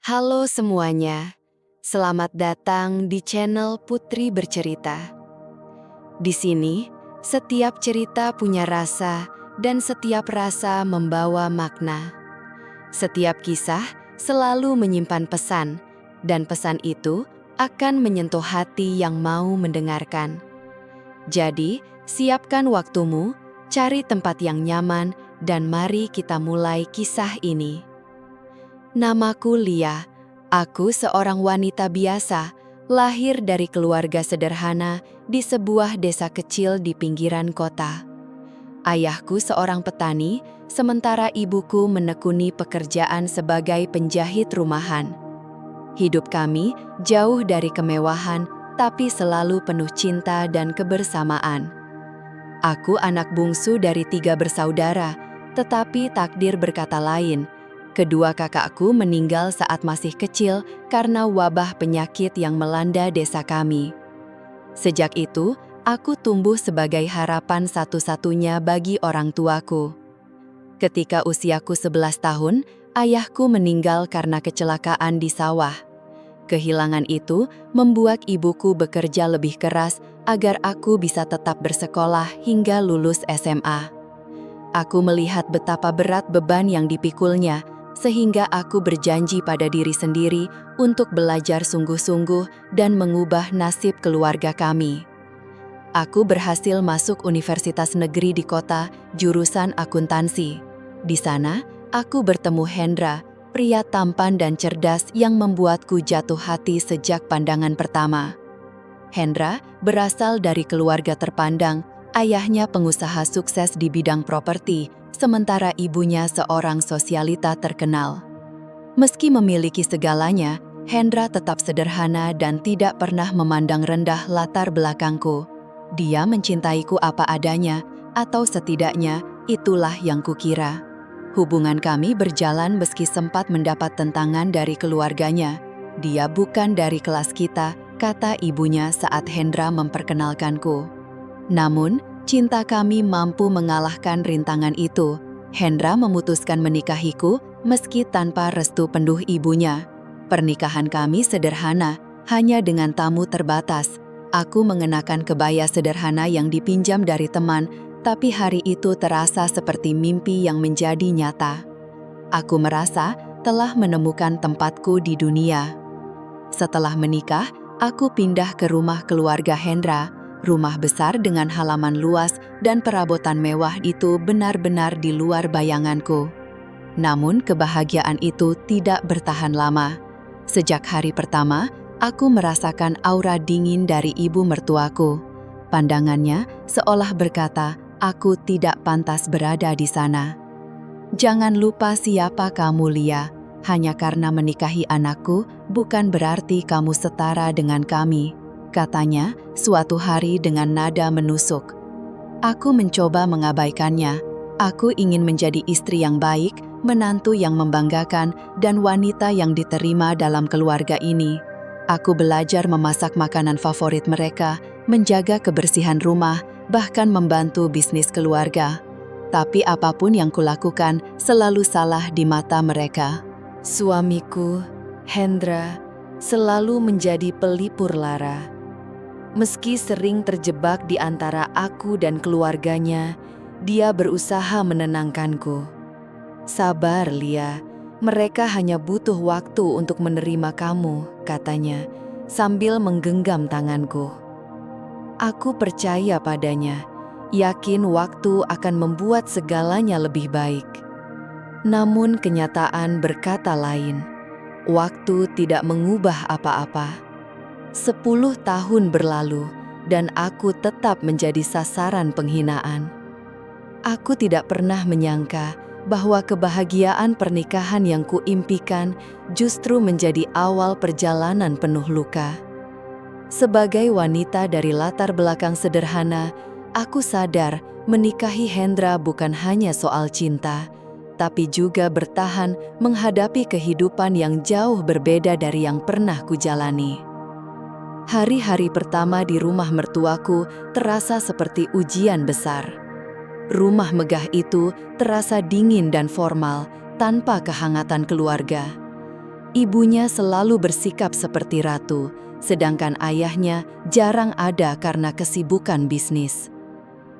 Halo semuanya, selamat datang di channel Putri Bercerita. Di sini, setiap cerita punya rasa dan setiap rasa membawa makna. Setiap kisah selalu menyimpan pesan, dan pesan itu akan menyentuh hati yang mau mendengarkan. Jadi, siapkan waktumu, cari tempat yang nyaman, dan mari kita mulai kisah ini. Namaku Lia. Aku seorang wanita biasa, lahir dari keluarga sederhana di sebuah desa kecil di pinggiran kota. Ayahku seorang petani, sementara ibuku menekuni pekerjaan sebagai penjahit rumahan. Hidup kami jauh dari kemewahan, tapi selalu penuh cinta dan kebersamaan. Aku anak bungsu dari 3 bersaudara, tetapi takdir berkata lain. Kedua kakakku meninggal saat masih kecil karena wabah penyakit yang melanda desa kami. Sejak itu, aku tumbuh sebagai harapan satu-satunya bagi orang tuaku. Ketika usiaku 11 tahun, ayahku meninggal karena kecelakaan di sawah. Kehilangan itu membuat ibuku bekerja lebih keras agar aku bisa tetap bersekolah hingga lulus SMA. Aku melihat betapa berat beban yang dipikulnya, sehingga aku berjanji pada diri sendiri untuk belajar sungguh-sungguh dan mengubah nasib keluarga kami. Aku berhasil masuk universitas negeri di kota, jurusan akuntansi. Di sana, aku bertemu Hendra, pria tampan dan cerdas yang membuatku jatuh hati sejak pandangan pertama. Hendra berasal dari keluarga terpandang, ayahnya pengusaha sukses di bidang properti, sementara ibunya seorang sosialita terkenal. Meski memiliki segalanya, Hendra tetap sederhana dan tidak pernah memandang rendah latar belakangku. Dia mencintaiku apa adanya, atau setidaknya itulah yang kukira. Hubungan kami berjalan meski sempat mendapat tentangan dari keluarganya. Dia bukan dari kelas kita, kata ibunya saat Hendra memperkenalkanku. Namun, cinta kami mampu mengalahkan rintangan itu. Hendra memutuskan menikahiku meski tanpa restu penuh ibunya. Pernikahan kami sederhana, hanya dengan tamu terbatas. Aku mengenakan kebaya sederhana yang dipinjam dari teman, tapi hari itu terasa seperti mimpi yang menjadi nyata. Aku merasa telah menemukan tempatku di dunia. Setelah menikah, aku pindah ke rumah keluarga Hendra. Rumah besar dengan halaman luas dan perabotan mewah itu benar-benar di luar bayanganku. Namun kebahagiaan itu tidak bertahan lama. Sejak hari pertama, aku merasakan aura dingin dari ibu mertuaku. Pandangannya seolah berkata, aku tidak pantas berada di sana. Jangan lupa siapa kamu, Lia. Hanya karena menikahi anakku, bukan berarti kamu setara dengan kami, katanya suatu hari dengan nada menusuk. Aku mencoba mengabaikannya. Aku ingin menjadi istri yang baik, menantu yang membanggakan, dan wanita yang diterima dalam keluarga ini. Aku belajar memasak makanan favorit mereka, menjaga kebersihan rumah, bahkan membantu bisnis keluarga. Tapi apapun yang kulakukan selalu salah di mata mereka. Suamiku, Hendra, selalu menjadi pelipur lara. Meski sering terjebak di antara aku dan keluarganya, dia berusaha menenangkanku. Sabar, Lia, mereka hanya butuh waktu untuk menerima kamu, katanya, sambil menggenggam tanganku. Aku percaya padanya, yakin waktu akan membuat segalanya lebih baik. Namun kenyataan berkata lain. Waktu tidak mengubah apa-apa. 10 tahun berlalu, dan aku tetap menjadi sasaran penghinaan. Aku tidak pernah menyangka bahwa kebahagiaan pernikahan yang kuimpikan justru menjadi awal perjalanan penuh luka. Sebagai wanita dari latar belakang sederhana, aku sadar menikahi Hendra bukan hanya soal cinta, tapi juga bertahan menghadapi kehidupan yang jauh berbeda dari yang pernah kujalani. Hari-hari pertama di rumah mertuaku terasa seperti ujian besar. Rumah megah itu terasa dingin dan formal, tanpa kehangatan keluarga. Ibunya selalu bersikap seperti ratu, sedangkan ayahnya jarang ada karena kesibukan bisnis.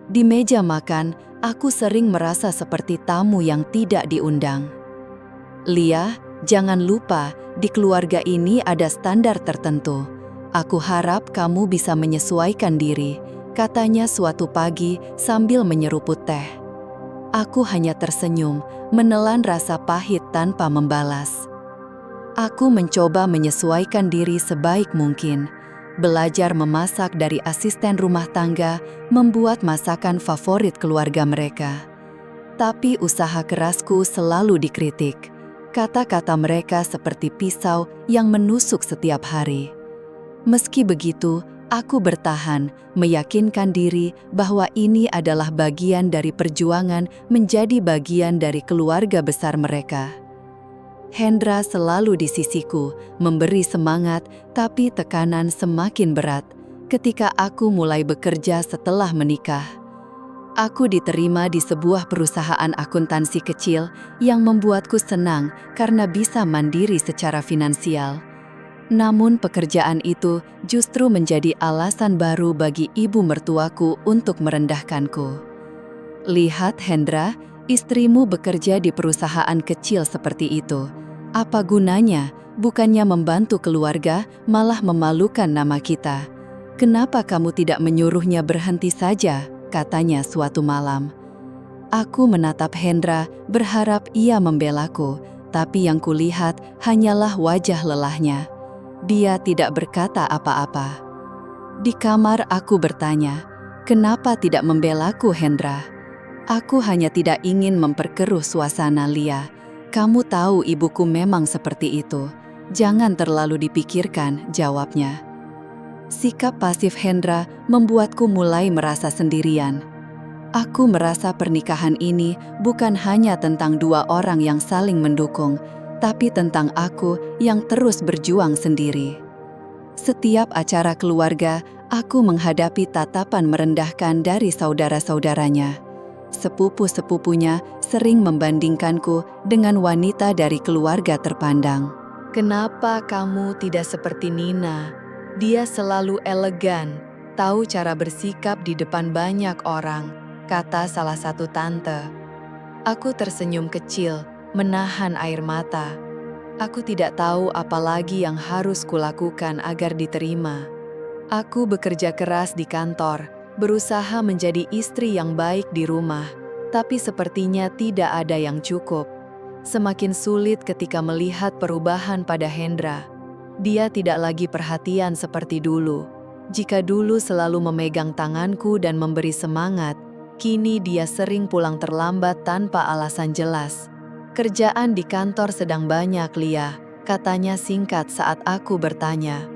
Di meja makan, aku sering merasa seperti tamu yang tidak diundang. Lia, jangan lupa, di keluarga ini ada standar tertentu. Aku harap kamu bisa menyesuaikan diri, katanya suatu pagi sambil menyeruput teh. Aku hanya tersenyum, menelan rasa pahit tanpa membalas. Aku mencoba menyesuaikan diri sebaik mungkin. Belajar memasak dari asisten rumah tangga, membuat masakan favorit keluarga mereka. Tapi usaha kerasku selalu dikritik. Kata-kata mereka seperti pisau yang menusuk setiap hari. Meski begitu, aku bertahan, meyakinkan diri bahwa ini adalah bagian dari perjuangan menjadi bagian dari keluarga besar mereka. Hendra selalu di sisiku, memberi semangat, tapi tekanan semakin berat ketika aku mulai bekerja setelah menikah. Aku diterima di sebuah perusahaan akuntansi kecil yang membuatku senang karena bisa mandiri secara finansial. Namun pekerjaan itu justru menjadi alasan baru bagi ibu mertuaku untuk merendahkanku. Lihat Hendra, istrimu bekerja di perusahaan kecil seperti itu. Apa gunanya? Bukannya membantu keluarga, malah memalukan nama kita. Kenapa kamu tidak menyuruhnya berhenti saja? Katanya suatu malam. Aku menatap Hendra, berharap ia membelaku, tapi yang kulihat hanyalah wajah lelahnya. Dia tidak berkata apa-apa. Di kamar aku bertanya, kenapa tidak membelaku Hendra? Aku hanya tidak ingin memperkeruh suasana Lia. Kamu tahu ibuku memang seperti itu. Jangan terlalu dipikirkan, jawabnya. Sikap pasif Hendra membuatku mulai merasa sendirian. Aku merasa pernikahan ini bukan hanya tentang dua orang yang saling mendukung, tapi tentang aku yang terus berjuang sendiri. Setiap acara keluarga, aku menghadapi tatapan merendahkan dari saudara-saudaranya. Sepupu-sepupunya sering membandingkanku dengan wanita dari keluarga terpandang. Kenapa kamu tidak seperti Nina? Dia selalu elegan, tahu cara bersikap di depan banyak orang, kata salah satu tante. Aku tersenyum kecil, menahan air mata. Aku tidak tahu apa lagi yang harus kulakukan agar diterima. Aku bekerja keras di kantor, berusaha menjadi istri yang baik di rumah, tapi sepertinya tidak ada yang cukup. Semakin sulit ketika melihat perubahan pada Hendra. Dia tidak lagi perhatian seperti dulu. Jika dulu selalu memegang tanganku dan memberi semangat, kini dia sering pulang terlambat tanpa alasan jelas. Kerjaan di kantor sedang banyak, Lia, katanya singkat saat aku bertanya.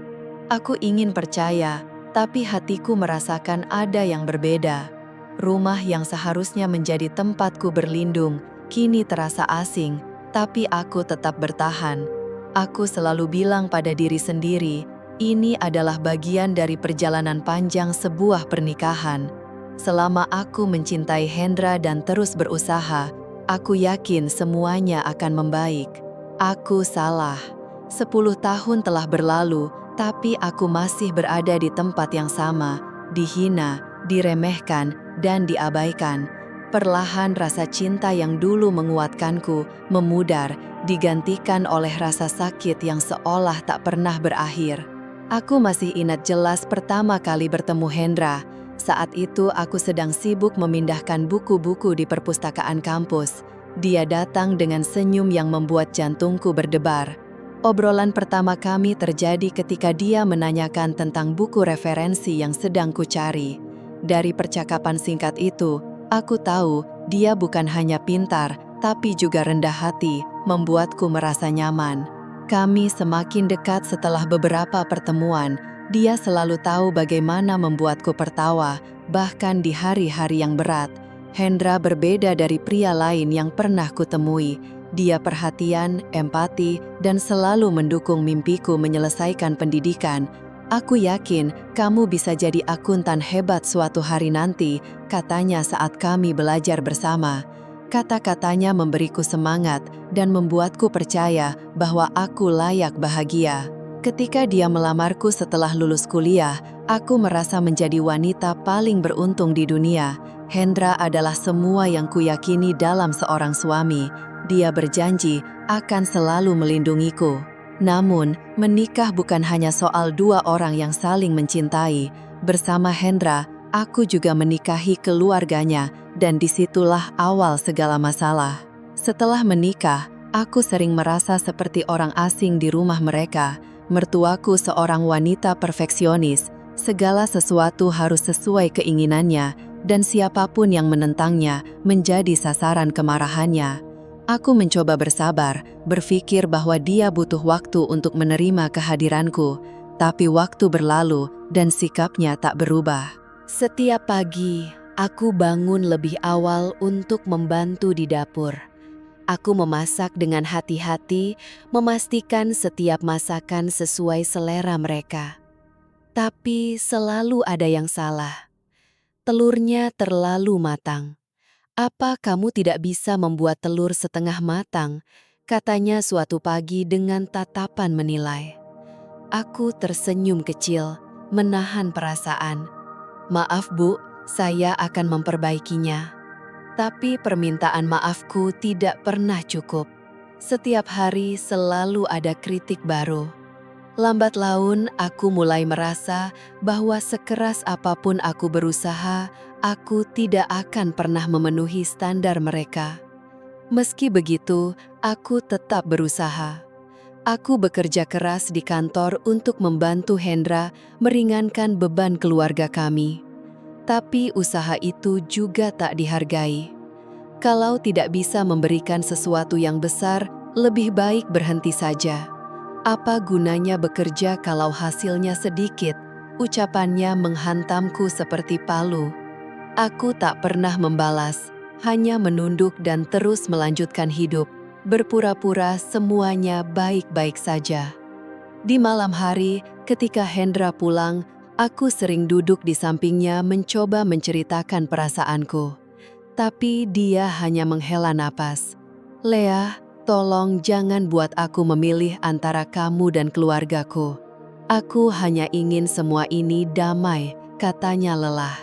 Aku ingin percaya, tapi hatiku merasakan ada yang berbeda. Rumah yang seharusnya menjadi tempatku berlindung, kini terasa asing, tapi aku tetap bertahan. Aku selalu bilang pada diri sendiri, ini adalah bagian dari perjalanan panjang sebuah pernikahan. Selama aku mencintai Hendra dan terus berusaha, aku yakin semuanya akan membaik. Aku salah. 10 tahun telah berlalu, tapi aku masih berada di tempat yang sama, dihina, diremehkan, dan diabaikan. Perlahan rasa cinta yang dulu menguatkanku memudar, digantikan oleh rasa sakit yang seolah tak pernah berakhir. Aku masih ingat jelas pertama kali bertemu Hendra. Saat itu aku sedang sibuk memindahkan buku-buku di perpustakaan kampus. Dia datang dengan senyum yang membuat jantungku berdebar. Obrolan pertama kami terjadi ketika dia menanyakan tentang buku referensi yang sedang kucari. Dari percakapan singkat itu, aku tahu dia bukan hanya pintar, tapi juga rendah hati, membuatku merasa nyaman. Kami semakin dekat setelah beberapa pertemuan. Dia selalu tahu bagaimana membuatku tertawa, bahkan di hari-hari yang berat. Hendra berbeda dari pria lain yang pernah kutemui. Dia perhatian, empati, dan selalu mendukung mimpiku menyelesaikan pendidikan. Aku yakin kamu bisa jadi akuntan hebat suatu hari nanti, katanya saat kami belajar bersama. Kata-katanya memberiku semangat dan membuatku percaya bahwa aku layak bahagia. Ketika dia melamarku setelah lulus kuliah, aku merasa menjadi wanita paling beruntung di dunia. Hendra adalah semua yang kuyakini dalam seorang suami. Dia berjanji akan selalu melindungiku. Namun, menikah bukan hanya soal dua orang yang saling mencintai. Bersama Hendra, aku juga menikahi keluarganya, dan disitulah awal segala masalah. Setelah menikah, aku sering merasa seperti orang asing di rumah mereka. Mertuaku seorang wanita perfeksionis, segala sesuatu harus sesuai keinginannya, dan siapapun yang menentangnya menjadi sasaran kemarahannya. Aku mencoba bersabar, berpikir bahwa dia butuh waktu untuk menerima kehadiranku, tapi waktu berlalu dan sikapnya tak berubah. Setiap pagi, aku bangun lebih awal untuk membantu di dapur. Aku memasak dengan hati-hati, memastikan setiap masakan sesuai selera mereka. Tapi selalu ada yang salah. Telurnya terlalu matang. "Apa kamu tidak bisa membuat telur setengah matang?" katanya suatu pagi dengan tatapan menilai. Aku tersenyum kecil, menahan perasaan. "Maaf Bu, saya akan memperbaikinya." Tapi permintaan maafku tidak pernah cukup. Setiap hari selalu ada kritik baru. Lambat laun, aku mulai merasa bahwa sekeras apapun aku berusaha, aku tidak akan pernah memenuhi standar mereka. Meski begitu, aku tetap berusaha. Aku bekerja keras di kantor untuk membantu Hendra meringankan beban keluarga kami. Tapi usaha itu juga tak dihargai. Kalau tidak bisa memberikan sesuatu yang besar, lebih baik berhenti saja. "Apa gunanya bekerja kalau hasilnya sedikit?" ucapannya menghantamku seperti palu. Aku tak pernah membalas, hanya menunduk dan terus melanjutkan hidup, berpura-pura semuanya baik-baik saja. Di malam hari, ketika Hendra pulang, aku sering duduk di sampingnya mencoba menceritakan perasaanku. Tapi dia hanya menghela napas. "Lea, tolong jangan buat aku memilih antara kamu dan keluargaku. Aku hanya ingin semua ini damai," katanya lelah.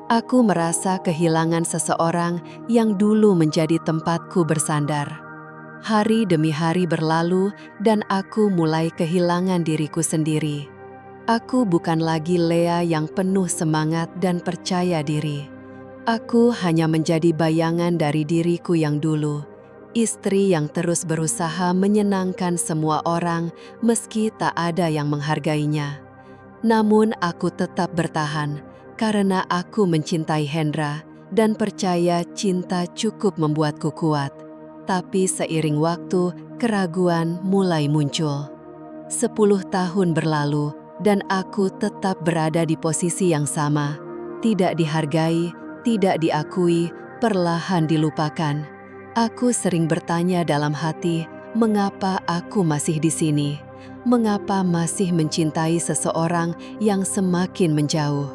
Aku merasa kehilangan seseorang yang dulu menjadi tempatku bersandar. Hari demi hari berlalu dan aku mulai kehilangan diriku sendiri. Aku bukan lagi Lea yang penuh semangat dan percaya diri. Aku hanya menjadi bayangan dari diriku yang dulu, istri yang terus berusaha menyenangkan semua orang meski tak ada yang menghargainya. Namun aku tetap bertahan karena aku mencintai Hendra dan percaya cinta cukup membuatku kuat. Tapi seiring waktu, keraguan mulai muncul. 10 tahun berlalu dan aku tetap berada di posisi yang sama. Tidak dihargai, tidak diakui, perlahan dilupakan. Aku sering bertanya dalam hati, mengapa aku masih di sini? Mengapa masih mencintai seseorang yang semakin menjauh?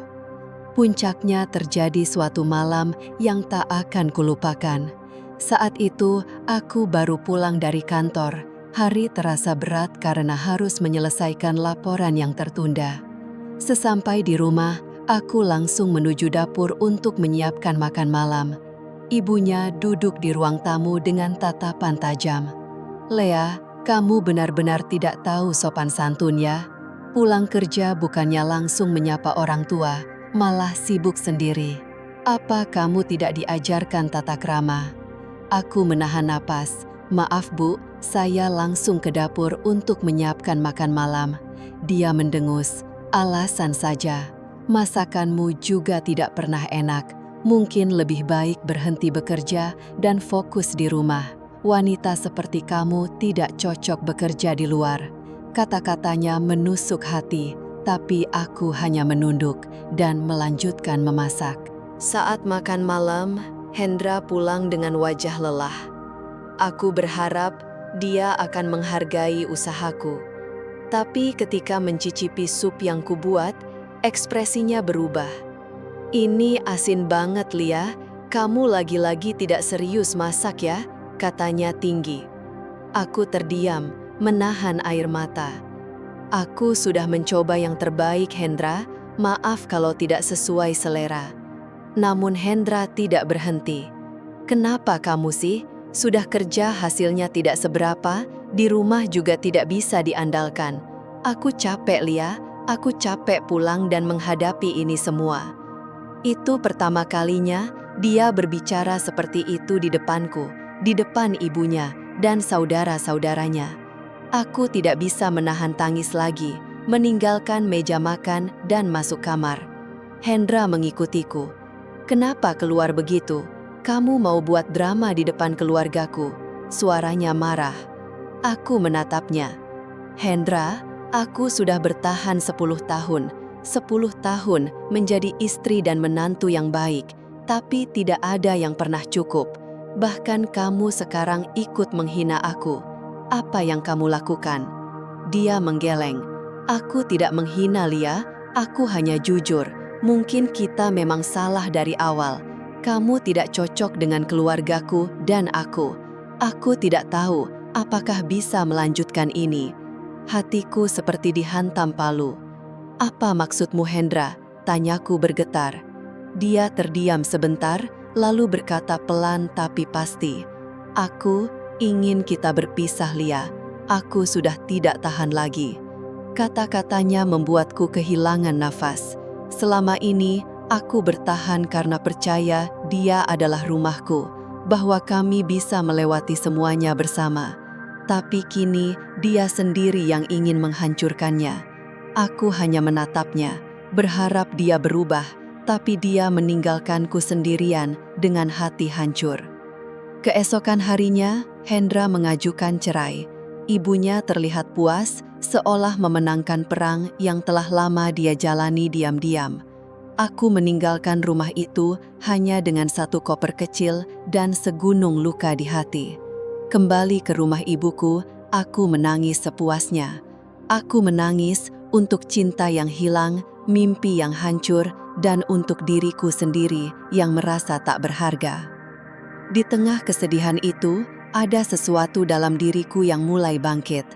Puncaknya terjadi suatu malam yang tak akan kulupakan. Saat itu, aku baru pulang dari kantor. Hari terasa berat karena harus menyelesaikan laporan yang tertunda. Sesampai di rumah, aku langsung menuju dapur untuk menyiapkan makan malam. Ibunya duduk di ruang tamu dengan tatapan tajam. "Lea, kamu benar-benar tidak tahu sopan santun ya. Pulang kerja bukannya langsung menyapa orang tua, malah sibuk sendiri. Apa kamu tidak diajarkan tata krama?" Aku menahan napas. "Maaf Bu, saya langsung ke dapur untuk menyiapkan makan malam." Dia mendengus. "Alasan saja. Masakanmu juga tidak pernah enak. Mungkin lebih baik berhenti bekerja dan fokus di rumah. Wanita seperti kamu tidak cocok bekerja di luar." Kata-katanya menusuk hati, tapi aku hanya menunduk dan melanjutkan memasak. Saat makan malam, Hendra pulang dengan wajah lelah. Aku berharap dia akan menghargai usahaku. Tapi ketika mencicipi sup yang kubuat, ekspresinya berubah. "Ini asin banget, Lia. "Kamu lagi-lagi tidak serius masak ya?" katanya tinggi. Aku terdiam, menahan air mata. "Aku sudah mencoba yang terbaik, Hendra. Maaf kalau tidak sesuai selera." Namun Hendra tidak berhenti. "Kenapa kamu sih? Sudah kerja hasilnya tidak seberapa, di rumah juga tidak bisa diandalkan. Aku capek, Lia. Aku capek pulang dan menghadapi ini semua." Itu pertama kalinya dia berbicara seperti itu di depanku, di depan ibunya dan saudara-saudaranya. Aku tidak bisa menahan tangis lagi, meninggalkan meja makan dan masuk kamar. Hendra mengikutiku. "Kenapa keluar begitu? Kamu mau buat drama di depan keluargaku?" Suaranya marah. Aku menatapnya. "Hendra, aku sudah bertahan 10 tahun. 10 tahun menjadi istri dan menantu yang baik, tapi tidak ada yang pernah cukup. Bahkan kamu sekarang ikut menghina aku. Apa yang kamu lakukan?" Dia menggeleng. "Aku tidak menghina, Lia. Aku hanya jujur. Mungkin kita memang salah dari awal. Kamu tidak cocok dengan keluargaku dan aku. Aku tidak tahu apakah bisa melanjutkan ini." Hatiku seperti dihantam palu. "Apa maksudmu, Hendra?" tanyaku bergetar. Dia terdiam sebentar, lalu berkata pelan tapi pasti, "Aku ingin kita berpisah, Lia. Aku sudah tidak tahan lagi." Kata-katanya membuatku kehilangan nafas. Selama ini, aku bertahan karena percaya dia adalah rumahku, bahwa kami bisa melewati semuanya bersama. Tapi kini, dia sendiri yang ingin menghancurkannya. Aku hanya menatapnya, berharap dia berubah, tapi dia meninggalkanku sendirian dengan hati hancur. Keesokan harinya, Hendra mengajukan cerai. Ibunya terlihat puas, seolah memenangkan perang yang telah lama dia jalani diam-diam. Aku meninggalkan rumah itu hanya dengan satu koper kecil dan segunung luka di hati. Kembali ke rumah ibuku, aku menangis sepuasnya. Aku menangis untuk cinta yang hilang, mimpi yang hancur, dan untuk diriku sendiri yang merasa tak berharga. Di tengah kesedihan itu, ada sesuatu dalam diriku yang mulai bangkit.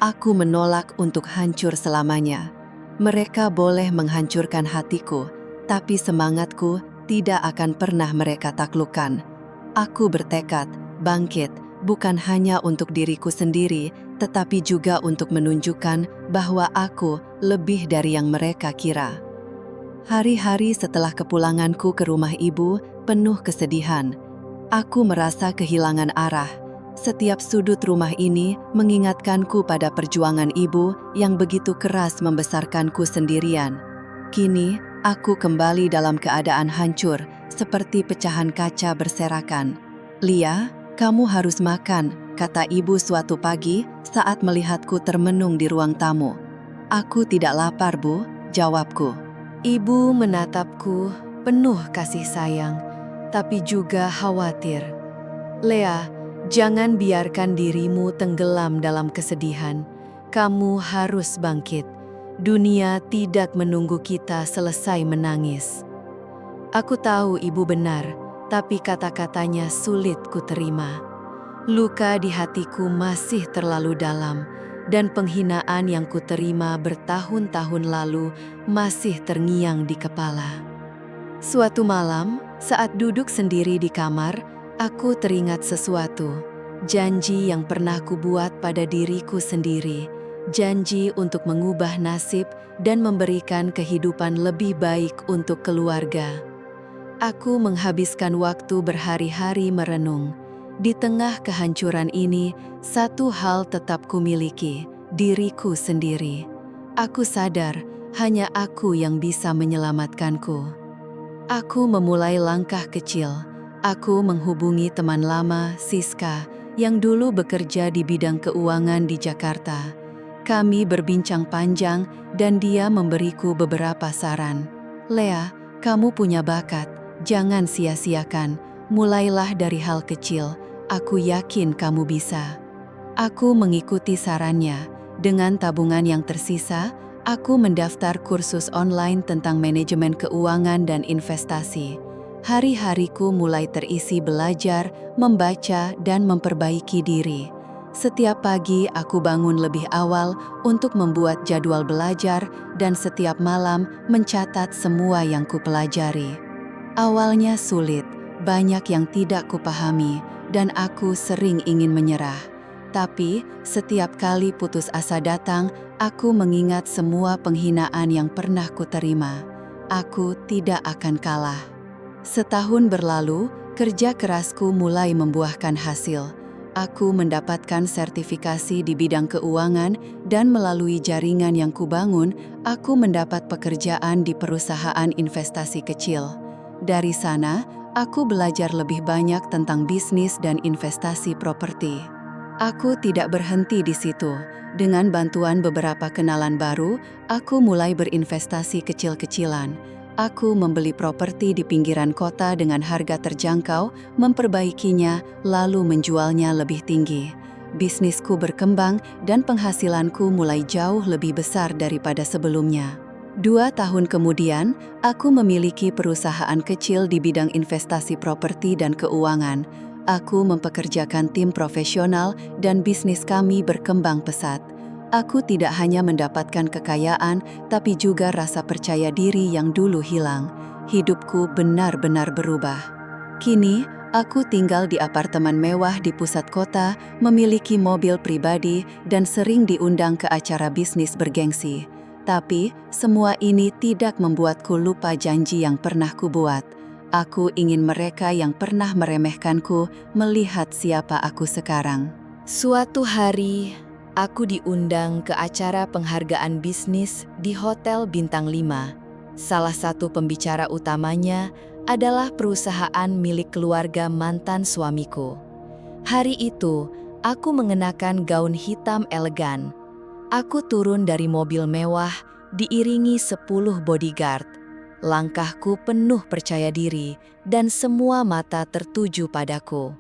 Aku menolak untuk hancur selamanya. Mereka boleh menghancurkan hatiku, tapi semangatku tidak akan pernah mereka taklukkan. Aku bertekad, bangkit, bukan hanya untuk diriku sendiri, tetapi juga untuk menunjukkan bahwa aku lebih dari yang mereka kira. Hari-hari setelah kepulanganku ke rumah ibu, penuh kesedihan. Aku merasa kehilangan arah. Setiap sudut rumah ini mengingatkanku pada perjuangan ibu yang begitu keras membesarkanku sendirian. Kini, aku kembali dalam keadaan hancur, seperti pecahan kaca berserakan. "Lia, kamu harus makan," kata ibu suatu pagi saat melihatku termenung di ruang tamu. "Aku tidak lapar, Bu," jawabku. Ibu menatapku penuh kasih sayang, tapi juga khawatir. "Lea, jangan biarkan dirimu tenggelam dalam kesedihan. Kamu harus bangkit. Dunia tidak menunggu kita selesai menangis." Aku tahu ibu benar, tapi kata-katanya sulit kuterima. Luka di hatiku masih terlalu dalam, dan penghinaan yang kuterima bertahun-tahun lalu masih terngiang di kepala. Suatu malam, saat duduk sendiri di kamar, aku teringat sesuatu. Janji yang pernah kubuat pada diriku sendiri. Janji untuk mengubah nasib dan memberikan kehidupan lebih baik untuk keluarga. Aku menghabiskan waktu berhari-hari merenung. Di tengah kehancuran ini, satu hal tetap kumiliki, diriku sendiri. Aku sadar, hanya aku yang bisa menyelamatkanku. Aku memulai langkah kecil. Aku menghubungi teman lama, Siska, yang dulu bekerja di bidang keuangan di Jakarta. Kami berbincang panjang dan dia memberiku beberapa saran. "Lea, kamu punya bakat, jangan sia-siakan. Mulailah dari hal kecil. Aku yakin kamu bisa." Aku mengikuti sarannya. Dengan tabungan yang tersisa, aku mendaftar kursus online tentang manajemen keuangan dan investasi. Hari-hariku mulai terisi belajar, membaca, dan memperbaiki diri. Setiap pagi aku bangun lebih awal untuk membuat jadwal belajar dan setiap malam mencatat semua yang kupelajari. Awalnya sulit, banyak yang tidak kupahami, dan aku sering ingin menyerah. Tapi, setiap kali putus asa datang, aku mengingat semua penghinaan yang pernah kuterima. Aku tidak akan kalah. Setahun berlalu, kerja kerasku mulai membuahkan hasil. Aku mendapatkan sertifikasi di bidang keuangan dan melalui jaringan yang kubangun, aku mendapat pekerjaan di perusahaan investasi kecil. Dari sana, aku belajar lebih banyak tentang bisnis dan investasi properti. Aku tidak berhenti di situ. Dengan bantuan beberapa kenalan baru, aku mulai berinvestasi kecil-kecilan. Aku membeli properti di pinggiran kota dengan harga terjangkau, memperbaikinya, lalu menjualnya lebih tinggi. Bisnisku berkembang dan penghasilanku mulai jauh lebih besar daripada sebelumnya. 2 tahun kemudian, aku memiliki perusahaan kecil di bidang investasi properti dan keuangan. Aku mempekerjakan tim profesional dan bisnis kami berkembang pesat. Aku tidak hanya mendapatkan kekayaan, tapi juga rasa percaya diri yang dulu hilang. Hidupku benar-benar berubah. Kini, aku tinggal di apartemen mewah di pusat kota, memiliki mobil pribadi, dan sering diundang ke acara bisnis bergengsi. Tapi, semua ini tidak membuatku lupa janji yang pernah kubuat. Aku ingin mereka yang pernah meremehkanku melihat siapa aku sekarang. Suatu hari, aku diundang ke acara penghargaan bisnis di Hotel Bintang 5. Salah satu pembicara utamanya adalah perusahaan milik keluarga mantan suamiku. Hari itu, aku mengenakan gaun hitam elegan. Aku turun dari mobil mewah, diiringi 10 bodyguard. Langkahku penuh percaya diri, dan semua mata tertuju padaku.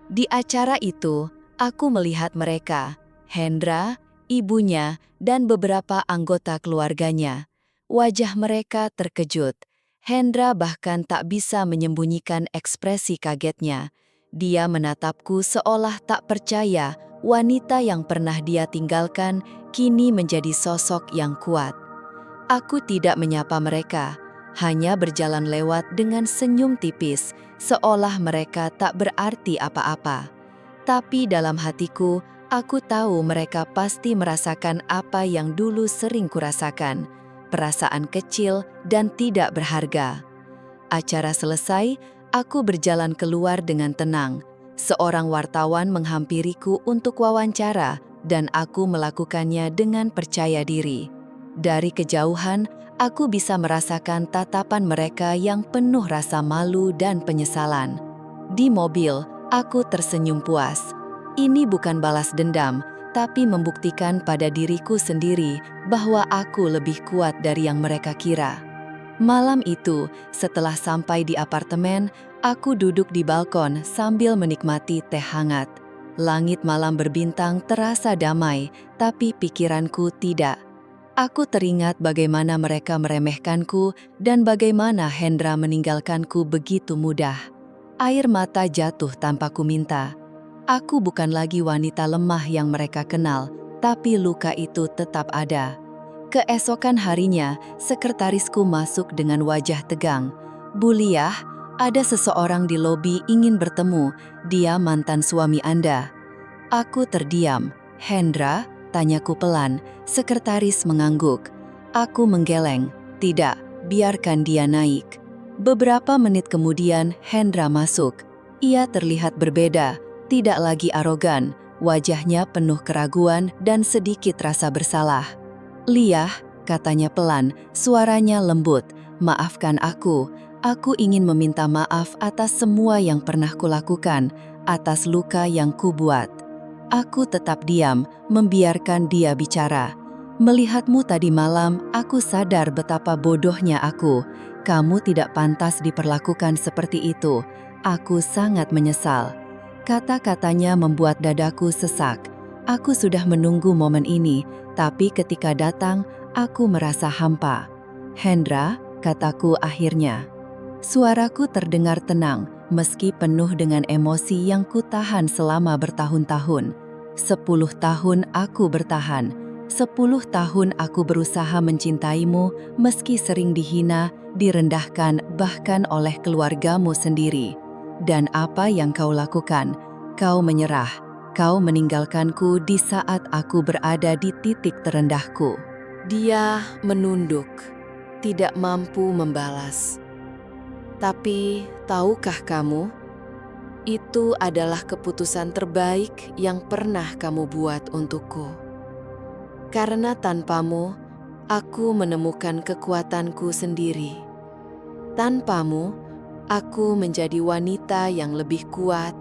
Di acara itu, aku melihat mereka, Hendra, ibunya, dan beberapa anggota keluarganya. Wajah mereka terkejut. Hendra bahkan tak bisa menyembunyikan ekspresi kagetnya. Dia menatapku seolah tak percaya wanita yang pernah dia tinggalkan kini menjadi sosok yang kuat. Aku tidak menyapa mereka, hanya berjalan lewat dengan senyum tipis, seolah mereka tak berarti apa-apa. Tapi dalam hatiku, aku tahu mereka pasti merasakan apa yang dulu sering kurasakan, perasaan kecil dan tidak berharga. Acara selesai, aku berjalan keluar dengan tenang. Seorang wartawan menghampiriku untuk wawancara, dan aku melakukannya dengan percaya diri. Dari kejauhan, aku bisa merasakan tatapan mereka yang penuh rasa malu dan penyesalan. Di mobil, aku tersenyum puas. Ini bukan balas dendam, tapi membuktikan pada diriku sendiri bahwa aku lebih kuat dari yang mereka kira. Malam itu, setelah sampai di apartemen, aku duduk di balkon sambil menikmati teh hangat. Langit malam berbintang terasa damai, tapi pikiranku tidak. Aku teringat bagaimana mereka meremehkanku dan bagaimana Hendra meninggalkanku begitu mudah. Air mata jatuh tanpa ku minta. Aku bukan lagi wanita lemah yang mereka kenal, tapi luka itu tetap ada. Keesokan harinya, sekretarisku masuk dengan wajah tegang. "Bu Liah, ada seseorang di lobi ingin bertemu. Dia mantan suami Anda." Aku terdiam. "Hendra?" tanyaku pelan. Sekretaris mengangguk. Aku menggeleng. "Tidak, biarkan dia naik." Beberapa menit kemudian, Hendra masuk. Ia terlihat berbeda, tidak lagi arogan. Wajahnya penuh keraguan dan sedikit rasa bersalah. "Liah," katanya pelan, suaranya lembut. "Maafkan aku. Aku ingin meminta maaf atas semua yang pernah kulakukan, atas luka yang kubuat." Aku tetap diam, membiarkan dia bicara. "Melihatmu tadi malam, aku sadar betapa bodohnya aku. Kamu tidak pantas diperlakukan seperti itu. Aku sangat menyesal." Kata-katanya membuat dadaku sesak. Aku sudah menunggu momen ini, tapi ketika datang, aku merasa hampa. "Hendra," kataku akhirnya. Suaraku terdengar tenang, meski penuh dengan emosi yang kutahan selama bertahun-tahun. 10 tahun aku bertahan. 10 tahun aku berusaha mencintaimu, meski sering dihina, direndahkan, bahkan oleh keluargamu sendiri. Dan apa yang kau lakukan? Kau menyerah. Kau meninggalkanku di saat aku berada di titik terendahku. Dia menunduk, tidak mampu membalas. Tapi, tahukah kamu, itu adalah keputusan terbaik yang pernah kamu buat untukku. Karena tanpamu, aku menemukan kekuatanku sendiri. Tanpamu, aku menjadi wanita yang lebih kuat,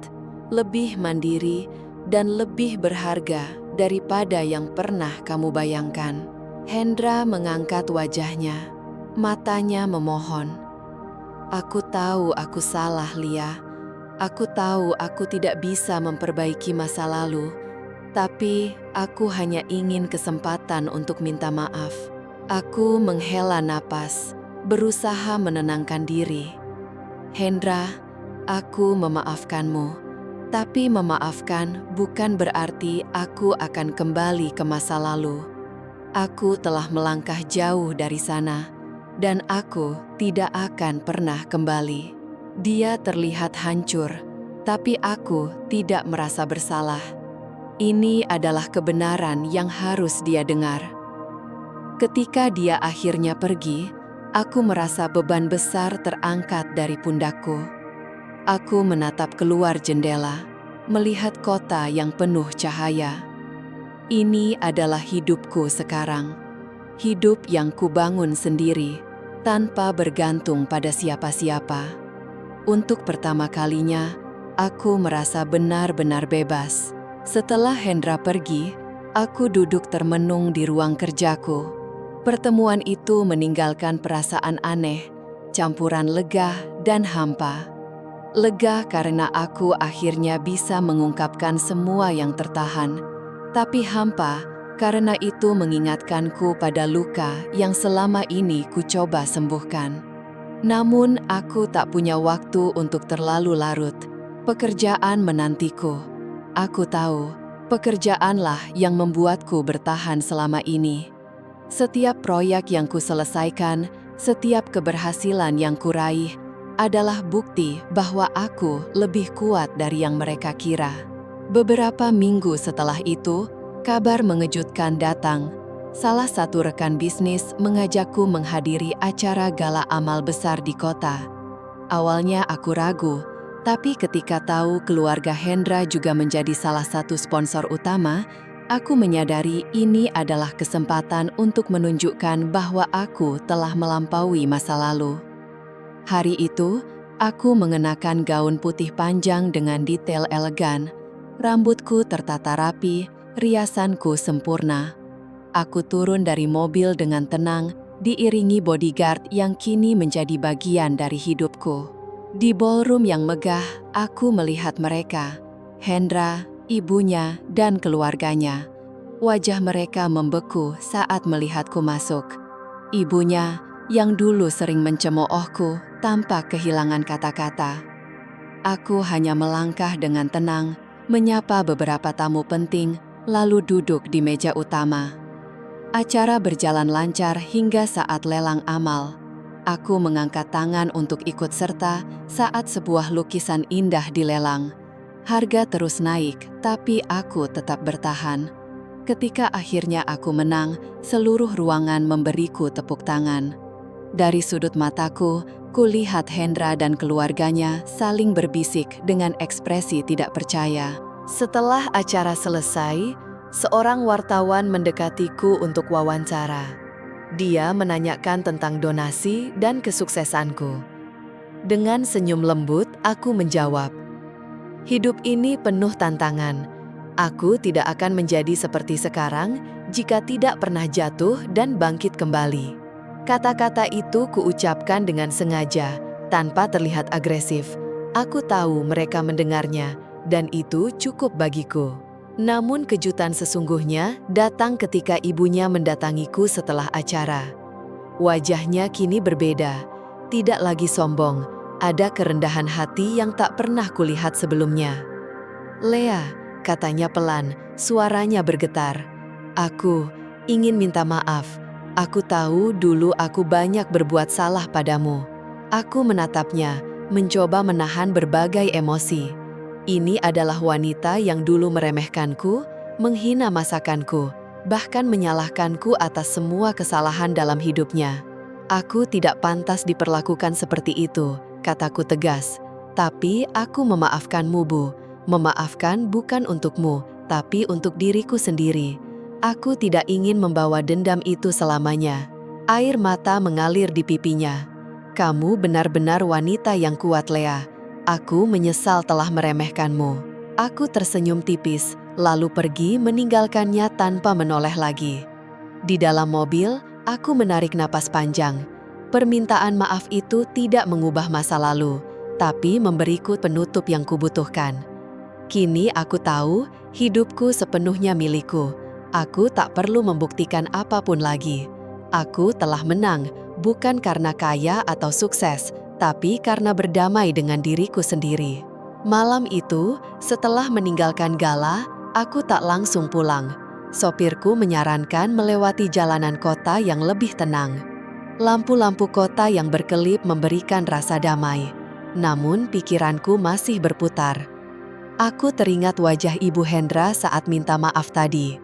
lebih mandiri, dan lebih berharga daripada yang pernah kamu bayangkan. Hendra mengangkat wajahnya, matanya memohon. Aku tahu aku salah, Lia. Aku tahu aku tidak bisa memperbaiki masa lalu, tapi aku hanya ingin kesempatan untuk minta maaf. Aku menghela napas, berusaha menenangkan diri. Hendra, aku memaafkanmu. Tapi memaafkan bukan berarti aku akan kembali ke masa lalu. Aku telah melangkah jauh dari sana. Dan aku tidak akan pernah kembali. Dia terlihat hancur, tapi aku tidak merasa bersalah. Ini adalah kebenaran yang harus dia dengar. Ketika dia akhirnya pergi, aku merasa beban besar terangkat dari pundakku. Aku menatap keluar jendela, melihat kota yang penuh cahaya. Ini adalah hidupku sekarang. Hidup yang kubangun sendiri, tanpa bergantung pada siapa-siapa. Untuk pertama kalinya, aku merasa benar-benar bebas. Setelah Hendra pergi, aku duduk termenung di ruang kerjaku. Pertemuan itu meninggalkan perasaan aneh, campuran lega dan hampa. Lega karena aku akhirnya bisa mengungkapkan semua yang tertahan, tapi hampa karena itu mengingatkanku pada luka yang selama ini ku coba sembuhkan. Namun aku tak punya waktu untuk terlalu larut. Pekerjaan menantiku. Aku tahu, pekerjaanlah yang membuatku bertahan selama ini. Setiap proyek yang ku selesaikan, setiap keberhasilan yang kuraih, adalah bukti bahwa aku lebih kuat dari yang mereka kira. Beberapa minggu setelah itu, kabar mengejutkan datang. Salah satu rekan bisnis mengajakku menghadiri acara gala amal besar di kota. Awalnya aku ragu, tapi ketika tahu keluarga Hendra juga menjadi salah satu sponsor utama, aku menyadari ini adalah kesempatan untuk menunjukkan bahwa aku telah melampaui masa lalu. Hari itu, aku mengenakan gaun putih panjang dengan detail elegan. Rambutku tertata rapi, riasanku sempurna. Aku turun dari mobil dengan tenang, diiringi bodyguard yang kini menjadi bagian dari hidupku. Di ballroom yang megah, aku melihat mereka, Hendra, ibunya, dan keluarganya. Wajah mereka membeku saat melihatku masuk. Ibunya, yang dulu sering mencemoohku, tampak kehilangan kata-kata. Aku hanya melangkah dengan tenang, menyapa beberapa tamu penting, lalu duduk di meja utama. Acara berjalan lancar hingga saat lelang amal. Aku mengangkat tangan untuk ikut serta saat sebuah lukisan indah dilelang. Harga terus naik, tapi aku tetap bertahan. Ketika akhirnya aku menang, seluruh ruangan memberiku tepuk tangan. Dari sudut mataku, kulihat Hendra dan keluarganya saling berbisik dengan ekspresi tidak percaya. Setelah acara selesai, seorang wartawan mendekatiku untuk wawancara. Dia menanyakan tentang donasi dan kesuksesanku. Dengan senyum lembut, aku menjawab, "Hidup ini penuh tantangan. Aku tidak akan menjadi seperti sekarang jika tidak pernah jatuh dan bangkit kembali." Kata-kata itu kuucapkan dengan sengaja, tanpa terlihat agresif. Aku tahu mereka mendengarnya, dan itu cukup bagiku. Namun kejutan sesungguhnya datang ketika ibunya mendatangiku setelah acara. Wajahnya kini berbeda. Tidak lagi sombong, ada kerendahan hati yang tak pernah kulihat sebelumnya. "Lea," katanya pelan, suaranya bergetar. "Aku ingin minta maaf. Aku tahu dulu aku banyak berbuat salah padamu." Aku menatapnya, mencoba menahan berbagai emosi. Ini adalah wanita yang dulu meremehkanku, menghina masakanku, bahkan menyalahkanku atas semua kesalahan dalam hidupnya. "Aku tidak pantas diperlakukan seperti itu," kataku tegas. "Tapi aku memaafkanmu, Bu. Memaafkan bukan untukmu, tapi untuk diriku sendiri. Aku tidak ingin membawa dendam itu selamanya." Air mata mengalir di pipinya. "Kamu benar-benar wanita yang kuat, Lea. Aku menyesal telah meremehkanmu." Aku tersenyum tipis, lalu pergi meninggalkannya tanpa menoleh lagi. Di dalam mobil, aku menarik napas panjang. Permintaan maaf itu tidak mengubah masa lalu, tapi memberiku penutup yang kubutuhkan. Kini aku tahu hidupku sepenuhnya milikku. Aku tak perlu membuktikan apapun lagi. Aku telah menang, bukan karena kaya atau sukses, tapi karena berdamai dengan diriku sendiri. Malam itu, setelah meninggalkan gala, aku tak langsung pulang. Sopirku menyarankan melewati jalanan kota yang lebih tenang. Lampu-lampu kota yang berkelip memberikan rasa damai. Namun pikiranku masih berputar. Aku teringat wajah Ibu Hendra saat minta maaf tadi.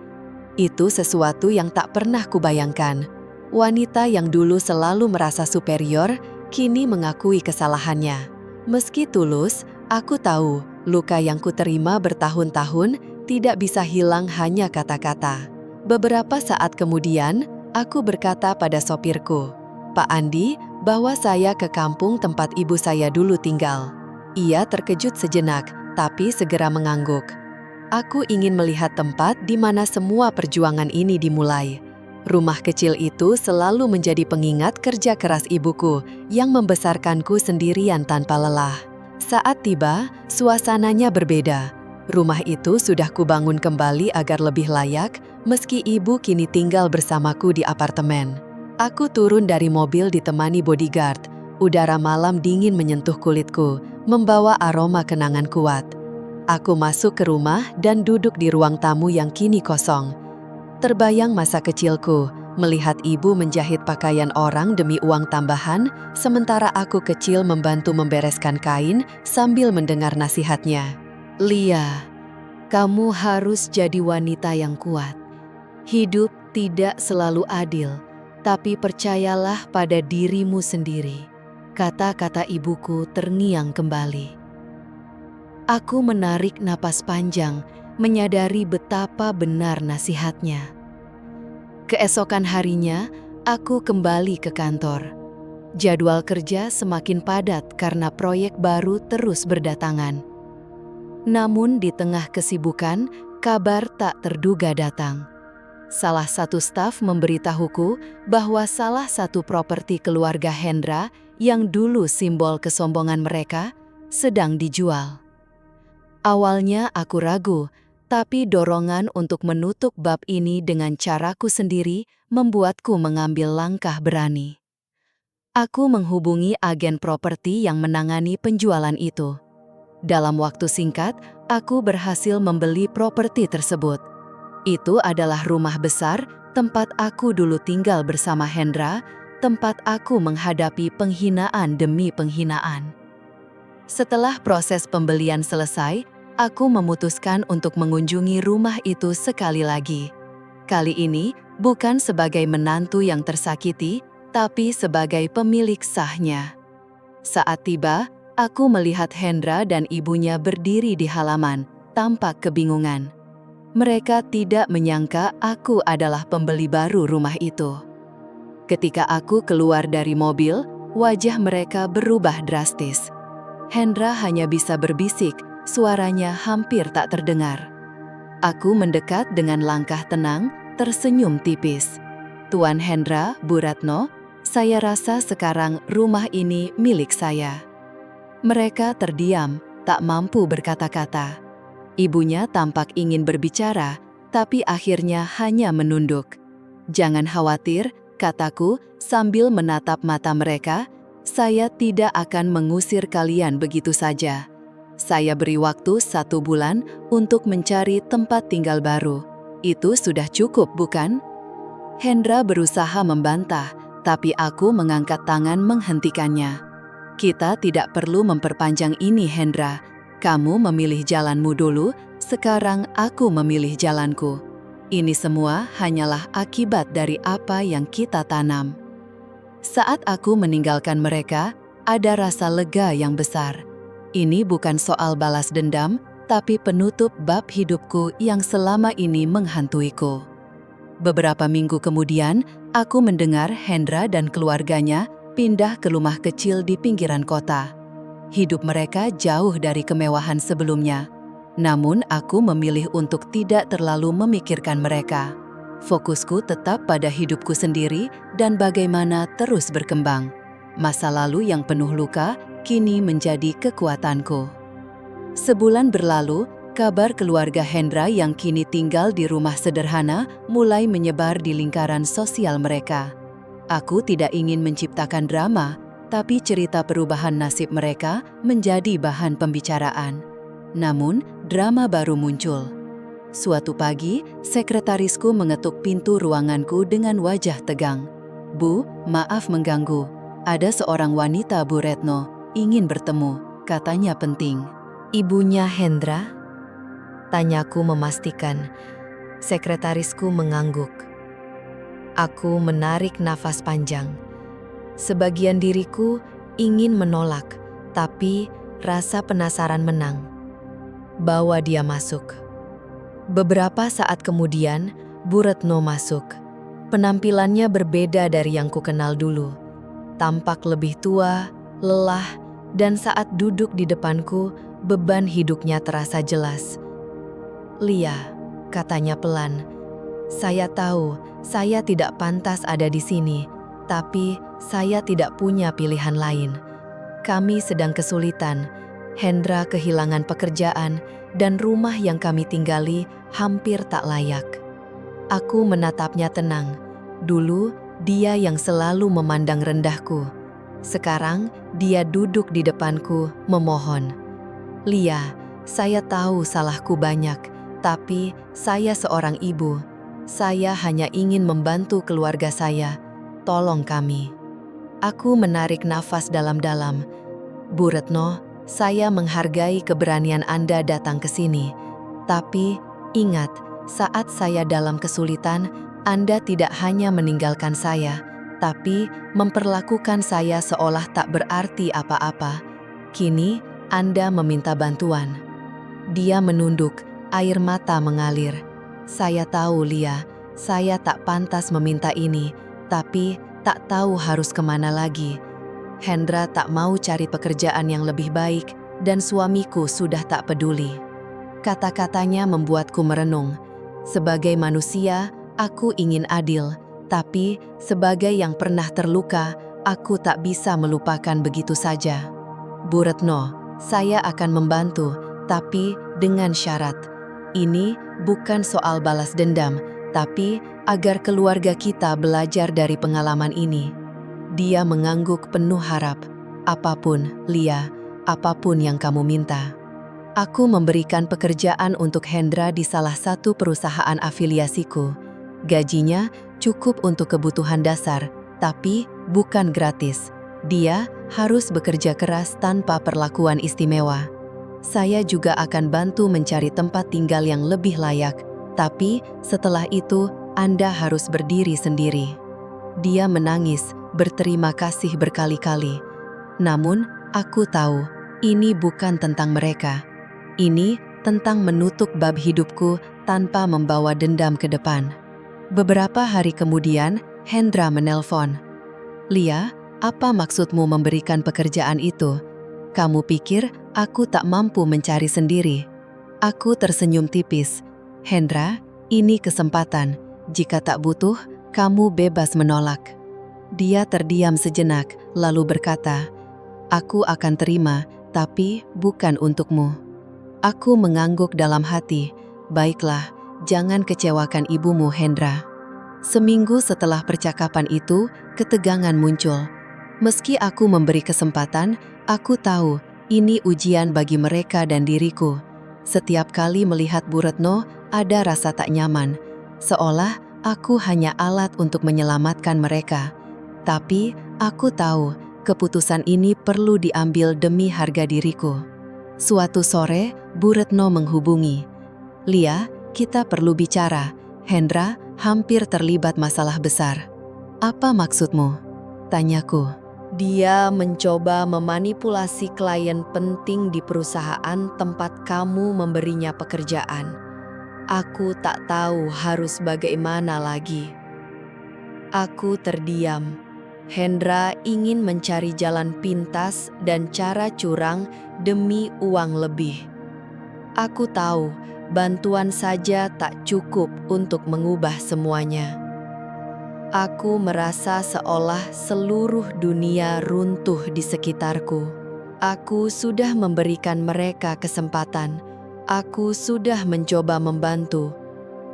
Itu sesuatu yang tak pernah kubayangkan. Wanita yang dulu selalu merasa superior, kini mengakui kesalahannya. Meski tulus, aku tahu luka yang kuterima bertahun-tahun tidak bisa hilang hanya kata-kata. Beberapa saat kemudian, aku berkata pada sopirku, "Pak Andi, bawa saya ke kampung tempat ibu saya dulu tinggal." Ia terkejut sejenak, tapi segera mengangguk. "Aku ingin melihat tempat di mana semua perjuangan ini dimulai." Rumah kecil itu selalu menjadi pengingat kerja keras ibuku yang membesarkanku sendirian tanpa lelah. Saat tiba, suasananya berbeda. Rumah itu sudah kubangun kembali agar lebih layak, meski ibu kini tinggal bersamaku di apartemen. Aku turun dari mobil ditemani bodyguard. Udara malam dingin menyentuh kulitku, membawa aroma kenangan kuat. Aku masuk ke rumah dan duduk di ruang tamu yang kini kosong. Terbayang masa kecilku, melihat ibu menjahit pakaian orang demi uang tambahan, sementara aku kecil membantu membereskan kain sambil mendengar nasihatnya. "Lia, kamu harus jadi wanita yang kuat. Hidup tidak selalu adil, tapi percayalah pada dirimu sendiri." Kata-kata ibuku terngiang kembali. Aku menarik napas panjang, menyadari betapa benar nasihatnya. Keesokan harinya, aku kembali ke kantor. Jadwal kerja semakin padat karena proyek baru terus berdatangan. Namun di tengah kesibukan, kabar tak terduga datang. Salah satu staf memberitahuku bahwa salah satu properti keluarga Hendra yang dulu simbol kesombongan mereka sedang dijual. Awalnya aku ragu, tapi dorongan untuk menutup bab ini dengan caraku sendiri membuatku mengambil langkah berani. Aku menghubungi agen properti yang menangani penjualan itu. Dalam waktu singkat, aku berhasil membeli properti tersebut. Itu adalah rumah besar tempat aku dulu tinggal bersama Hendra, tempat aku menghadapi penghinaan demi penghinaan. Setelah proses pembelian selesai, aku memutuskan untuk mengunjungi rumah itu sekali lagi. Kali ini bukan sebagai menantu yang tersakiti, tapi sebagai pemilik sahnya. Saat tiba, aku melihat Hendra dan ibunya berdiri di halaman, tampak kebingungan. Mereka tidak menyangka aku adalah pembeli baru rumah itu. Ketika aku keluar dari mobil, wajah mereka berubah drastis. Hendra hanya bisa berbisik, suaranya hampir tak terdengar. Aku mendekat dengan langkah tenang, tersenyum tipis. "Tuan Hendra, Bu Ratno, saya rasa sekarang rumah ini milik saya." Mereka terdiam, tak mampu berkata-kata. Ibunya tampak ingin berbicara, tapi akhirnya hanya menunduk. "Jangan khawatir," kataku sambil menatap mata mereka, Saya tidak akan mengusir kalian begitu saja. Saya beri waktu 1 bulan untuk mencari tempat tinggal baru. Itu sudah cukup, bukan? Hendra berusaha membantah, tapi aku mengangkat tangan menghentikannya. Kita tidak perlu memperpanjang ini, Hendra. Kamu memilih jalanmu dulu, sekarang aku memilih jalanku. Ini semua hanyalah akibat dari apa yang kita tanam. Saat aku meninggalkan mereka, ada rasa lega yang besar. Ini bukan soal balas dendam, tapi penutup bab hidupku yang selama ini menghantuiku. Beberapa minggu kemudian, aku mendengar Hendra dan keluarganya pindah ke rumah kecil di pinggiran kota. Hidup mereka jauh dari kemewahan sebelumnya. Namun aku memilih untuk tidak terlalu memikirkan mereka. Fokusku tetap pada hidupku sendiri dan bagaimana terus berkembang. Masa lalu yang penuh luka kini menjadi kekuatanku. Sebulan berlalu, kabar keluarga Hendra yang kini tinggal di rumah sederhana mulai menyebar di lingkaran sosial mereka. Aku tidak ingin menciptakan drama, tapi cerita perubahan nasib mereka menjadi bahan pembicaraan. Namun, drama baru muncul. Suatu pagi, sekretarisku mengetuk pintu ruanganku dengan wajah tegang. "Bu, maaf mengganggu. Ada seorang wanita, Bu Retno, ingin bertemu, katanya penting." Ibunya Hendra? Tanyaku memastikan. Sekretarisku mengangguk. Aku menarik nafas panjang. Sebagian diriku ingin menolak, tapi rasa penasaran menang. Bawa dia masuk. Beberapa saat kemudian, Bu Retno masuk. Penampilannya berbeda dari yang kukenal dulu. Tampak lebih tua, lelah, dan saat duduk di depanku, beban hidupnya terasa jelas. "Lia," katanya pelan, "saya tahu saya tidak pantas ada di sini, tapi saya tidak punya pilihan lain. Kami sedang kesulitan. Hendra kehilangan pekerjaan, dan rumah yang kami tinggali hampir tak layak." Aku menatapnya tenang. Dulu, dia yang selalu memandang rendahku. Sekarang, dia duduk di depanku, memohon. "Lia, saya tahu salahku banyak, tapi saya seorang ibu. Saya hanya ingin membantu keluarga saya. Tolong kami." Aku menarik nafas dalam-dalam. "Bu Retno, saya menghargai keberanian Anda datang ke sini. Tapi ingat, saat saya dalam kesulitan, Anda tidak hanya meninggalkan saya, tapi memperlakukan saya seolah tak berarti apa-apa. Kini Anda meminta bantuan." Dia menunduk, air mata mengalir. "Saya tahu, Lia, saya tak pantas meminta ini, tapi tak tahu harus kemana lagi. Hendra tak mau cari pekerjaan yang lebih baik, dan suamiku sudah tak peduli." Kata-katanya membuatku merenung. Sebagai manusia, aku ingin adil, tapi sebagai yang pernah terluka, aku tak bisa melupakan begitu saja. "Bu Retno, saya akan membantu, tapi dengan syarat. Ini bukan soal balas dendam, tapi agar keluarga kita belajar dari pengalaman ini." Dia mengangguk penuh harap. "Apapun, Lia, apapun yang kamu minta." Aku memberikan pekerjaan untuk Hendra di salah satu perusahaan afiliasiku. Gajinya cukup untuk kebutuhan dasar, tapi bukan gratis. Dia harus bekerja keras tanpa perlakuan istimewa. Saya juga akan bantu mencari tempat tinggal yang lebih layak, tapi setelah itu Anda harus berdiri sendiri. Dia menangis, berterima kasih berkali-kali. Namun, aku tahu, ini bukan tentang mereka. Ini tentang menutup bab hidupku tanpa membawa dendam ke depan. Beberapa hari kemudian, Hendra menelpon. "Lia, apa maksudmu memberikan pekerjaan itu? Kamu pikir aku tak mampu mencari sendiri?" Aku tersenyum tipis. "Hendra, ini kesempatan. Jika tak butuh, kamu bebas menolak." Dia terdiam sejenak, lalu berkata, "Aku akan terima, tapi bukan untukmu." Aku mengangguk dalam hati. "Baiklah, jangan kecewakan ibumu, Hendra." Seminggu setelah percakapan itu, ketegangan muncul. Meski aku memberi kesempatan, aku tahu ini ujian bagi mereka dan diriku. Setiap kali melihat Bu Retno, ada rasa tak nyaman, seolah aku hanya alat untuk menyelamatkan mereka. Tapi aku tahu keputusan ini perlu diambil demi harga diriku. Suatu sore, Bu Retno menghubungi. "Lia, kita perlu bicara. Hendra hampir terlibat masalah besar." "Apa maksudmu?" tanyaku. Dia mencoba memanipulasi klien penting di perusahaan tempat kamu memberinya pekerjaan. Aku tak tahu harus bagaimana lagi. Aku terdiam. Hendra ingin mencari jalan pintas dan cara curang demi uang lebih. Aku tahu bantuan saja tak cukup untuk mengubah semuanya. Aku merasa seolah seluruh dunia runtuh di sekitarku. Aku sudah memberikan mereka kesempatan. Aku sudah mencoba membantu.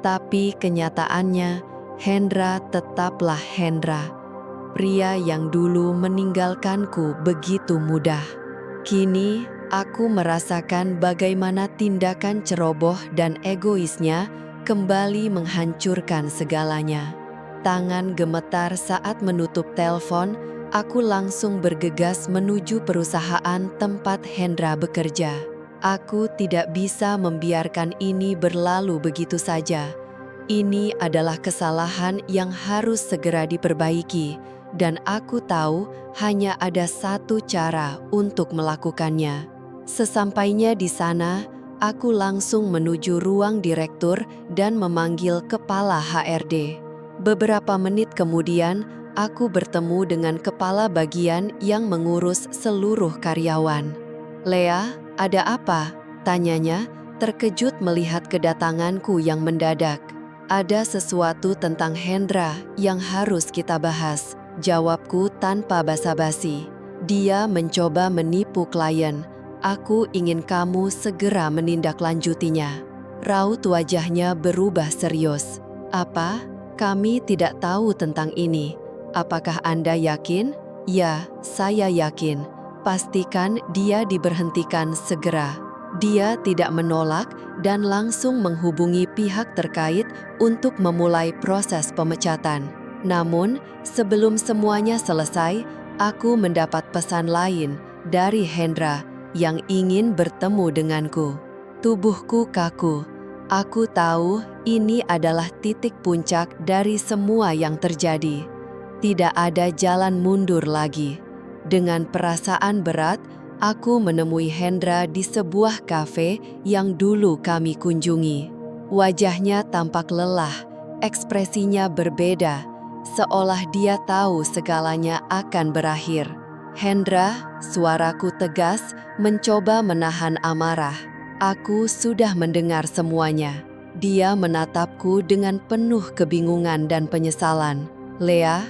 Tapi kenyataannya, Hendra tetaplah Hendra. Pria yang dulu meninggalkanku begitu mudah. Kini, aku merasakan bagaimana tindakan ceroboh dan egoisnya kembali menghancurkan segalanya. Tangan gemetar saat menutup telepon, aku langsung bergegas menuju perusahaan tempat Hendra bekerja. Aku tidak bisa membiarkan ini berlalu begitu saja. Ini adalah kesalahan yang harus segera diperbaiki, dan aku tahu hanya ada satu cara untuk melakukannya. Sesampainya di sana, aku langsung menuju ruang direktur dan memanggil kepala HRD. Beberapa menit kemudian, aku bertemu dengan kepala bagian yang mengurus seluruh karyawan. "Lea, ada apa?" tanyanya, terkejut melihat kedatanganku yang mendadak. "Ada sesuatu tentang Hendra yang harus kita bahas," jawabku tanpa basa-basi. "Dia mencoba menipu klien. Aku ingin kamu segera menindaklanjutinya." Raut wajahnya berubah serius. "Apa? Kami tidak tahu tentang ini. Apakah Anda yakin?" "Ya, saya yakin. Pastikan dia diberhentikan segera." Dia tidak menolak dan langsung menghubungi pihak terkait untuk memulai proses pemecatan. Namun, sebelum semuanya selesai, aku mendapat pesan lain dari Hendra yang ingin bertemu denganku. Tubuhku kaku. Aku tahu ini adalah titik puncak dari semua yang terjadi. Tidak ada jalan mundur lagi. Dengan perasaan berat, aku menemui Hendra di sebuah kafe yang dulu kami kunjungi. Wajahnya tampak lelah, ekspresinya berbeda, seolah dia tahu segalanya akan berakhir. "Hendra," suaraku tegas, mencoba menahan amarah. "Aku sudah mendengar semuanya." Dia menatapku dengan penuh kebingungan dan penyesalan. "Lea,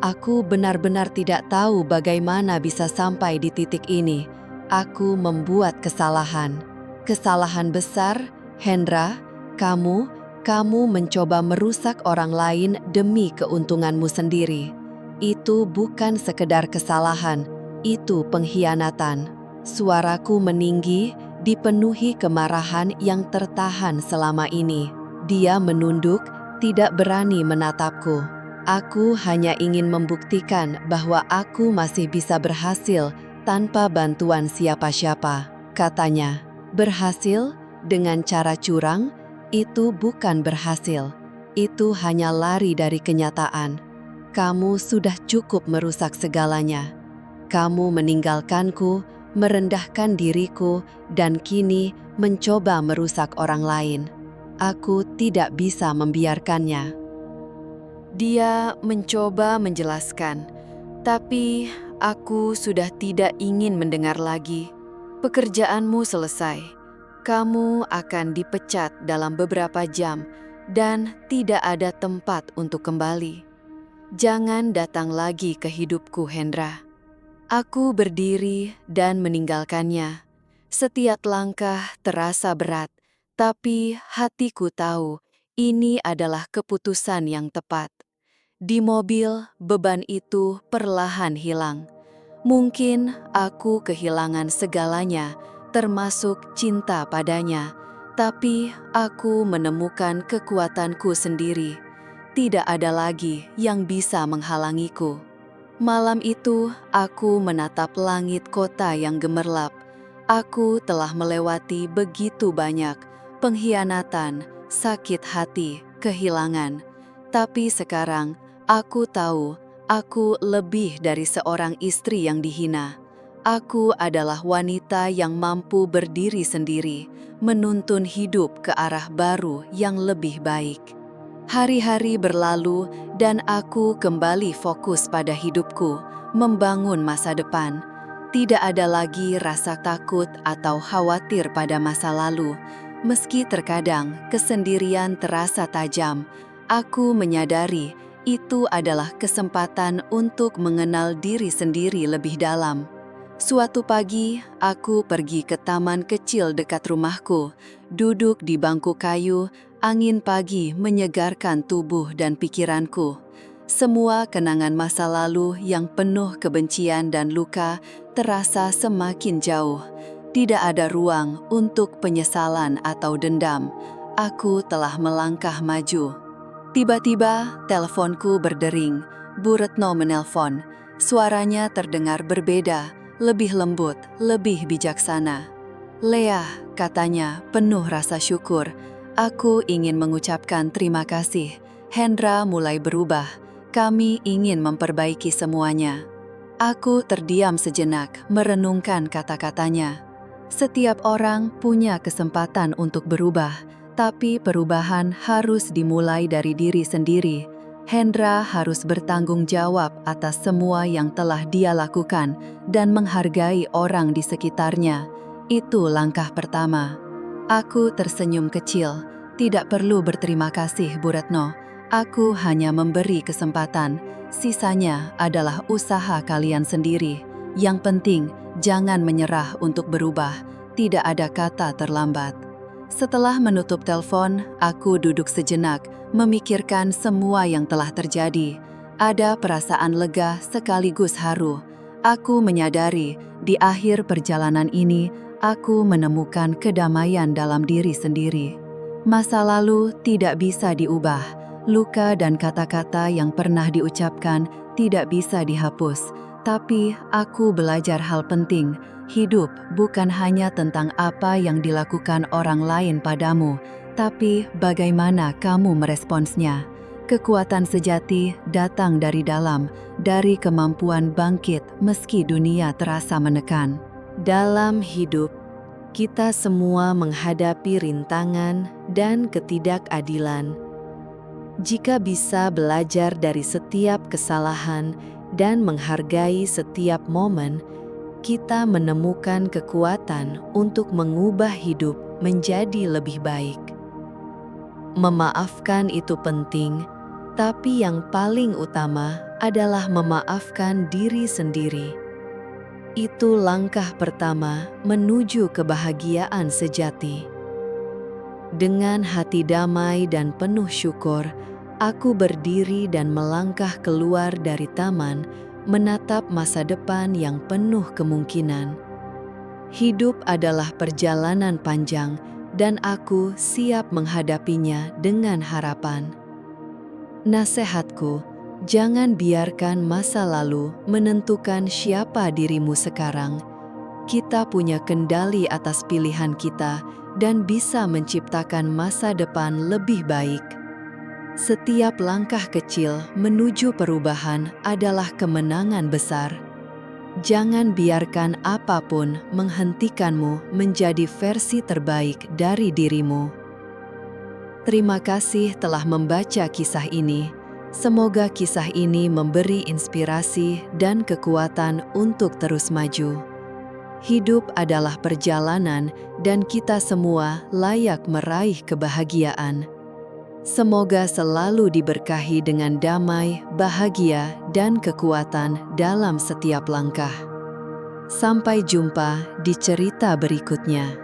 Aku benar-benar tidak tahu bagaimana bisa sampai di titik ini. Aku membuat kesalahan. Kesalahan besar, Hendra. Kamu mencoba merusak orang lain demi keuntunganmu sendiri. Itu bukan sekedar kesalahan, itu pengkhianatan." Suaraku meninggi, dipenuhi kemarahan yang tertahan selama ini. Dia menunduk, tidak berani menatapku. "Aku hanya ingin membuktikan bahwa aku masih bisa berhasil tanpa bantuan siapa-siapa," katanya. "Berhasil dengan cara curang? Itu bukan berhasil. Itu hanya lari dari kenyataan. Kamu sudah cukup merusak segalanya. Kamu meninggalkanku, merendahkan diriku, dan kini mencoba merusak orang lain. Aku tidak bisa membiarkannya." Dia mencoba menjelaskan, tapi aku sudah tidak ingin mendengar lagi. "Pekerjaanmu selesai. Kamu akan dipecat dalam beberapa jam dan tidak ada tempat untuk kembali. Jangan datang lagi ke hidupku, Hendra." Aku berdiri dan meninggalkannya. Setiap langkah terasa berat, tapi hatiku tahu ini adalah keputusan yang tepat. Di mobil, beban itu perlahan hilang. Mungkin aku kehilangan segalanya, termasuk cinta padanya. Tapi aku menemukan kekuatanku sendiri. Tidak ada lagi yang bisa menghalangiku. Malam itu, aku menatap langit kota yang gemerlap. Aku telah melewati begitu banyak pengkhianatan, sakit hati, kehilangan. Tapi sekarang, aku tahu aku lebih dari seorang istri yang dihina. Aku adalah wanita yang mampu berdiri sendiri, menuntun hidup ke arah baru yang lebih baik. Hari-hari berlalu dan aku kembali fokus pada hidupku, membangun masa depan. Tidak ada lagi rasa takut atau khawatir pada masa lalu. Meski terkadang kesendirian terasa tajam, aku menyadari itu adalah kesempatan untuk mengenal diri sendiri lebih dalam. Suatu pagi, aku pergi ke taman kecil dekat rumahku, duduk di bangku kayu. Angin pagi menyegarkan tubuh dan pikiranku. Semua kenangan masa lalu yang penuh kebencian dan luka terasa semakin jauh. Tidak ada ruang untuk penyesalan atau dendam. Aku telah melangkah maju. Tiba-tiba, teleponku berdering. Bu Retno menelpon. Suaranya terdengar berbeda, lebih lembut, lebih bijaksana. "Lea," katanya, penuh rasa syukur. "Aku ingin mengucapkan terima kasih. Hendra mulai berubah. Kami ingin memperbaiki semuanya." Aku terdiam sejenak, merenungkan kata-katanya. Setiap orang punya kesempatan untuk berubah, tapi perubahan harus dimulai dari diri sendiri. Hendra harus bertanggung jawab atas semua yang telah dia lakukan dan menghargai orang di sekitarnya. Itu langkah pertama. Aku tersenyum kecil. "Tidak perlu berterima kasih, Bu Retno. Aku hanya memberi kesempatan. Sisanya adalah usaha kalian sendiri. Yang penting, jangan menyerah untuk berubah. Tidak ada kata terlambat." Setelah menutup telepon, aku duduk sejenak, memikirkan semua yang telah terjadi. Ada perasaan lega sekaligus haru. Aku menyadari, di akhir perjalanan ini, aku menemukan kedamaian dalam diri sendiri. Masa lalu tidak bisa diubah. Luka dan kata-kata yang pernah diucapkan tidak bisa dihapus. Tapi aku belajar hal penting. Hidup bukan hanya tentang apa yang dilakukan orang lain padamu, tapi bagaimana kamu meresponsnya. Kekuatan sejati datang dari dalam, dari kemampuan bangkit meski dunia terasa menekan. Dalam hidup, kita semua menghadapi rintangan dan ketidakadilan. Jika bisa belajar dari setiap kesalahan dan menghargai setiap momen, kita menemukan kekuatan untuk mengubah hidup menjadi lebih baik. Memaafkan itu penting, tapi yang paling utama adalah memaafkan diri sendiri. Itu langkah pertama menuju kebahagiaan sejati. Dengan hati damai dan penuh syukur, aku berdiri dan melangkah keluar dari taman, menatap masa depan yang penuh kemungkinan. Hidup adalah perjalanan panjang, dan aku siap menghadapinya dengan harapan. Nasihatku, jangan biarkan masa lalu menentukan siapa dirimu sekarang. Kita punya kendali atas pilihan kita dan bisa menciptakan masa depan lebih baik. Setiap langkah kecil menuju perubahan adalah kemenangan besar. Jangan biarkan apapun menghentikanmu menjadi versi terbaik dari dirimu. Terima kasih telah membaca kisah ini. Semoga kisah ini memberi inspirasi dan kekuatan untuk terus maju. Hidup adalah perjalanan dan kita semua layak meraih kebahagiaan. Semoga selalu diberkahi dengan damai, bahagia, dan kekuatan dalam setiap langkah. Sampai jumpa di cerita berikutnya.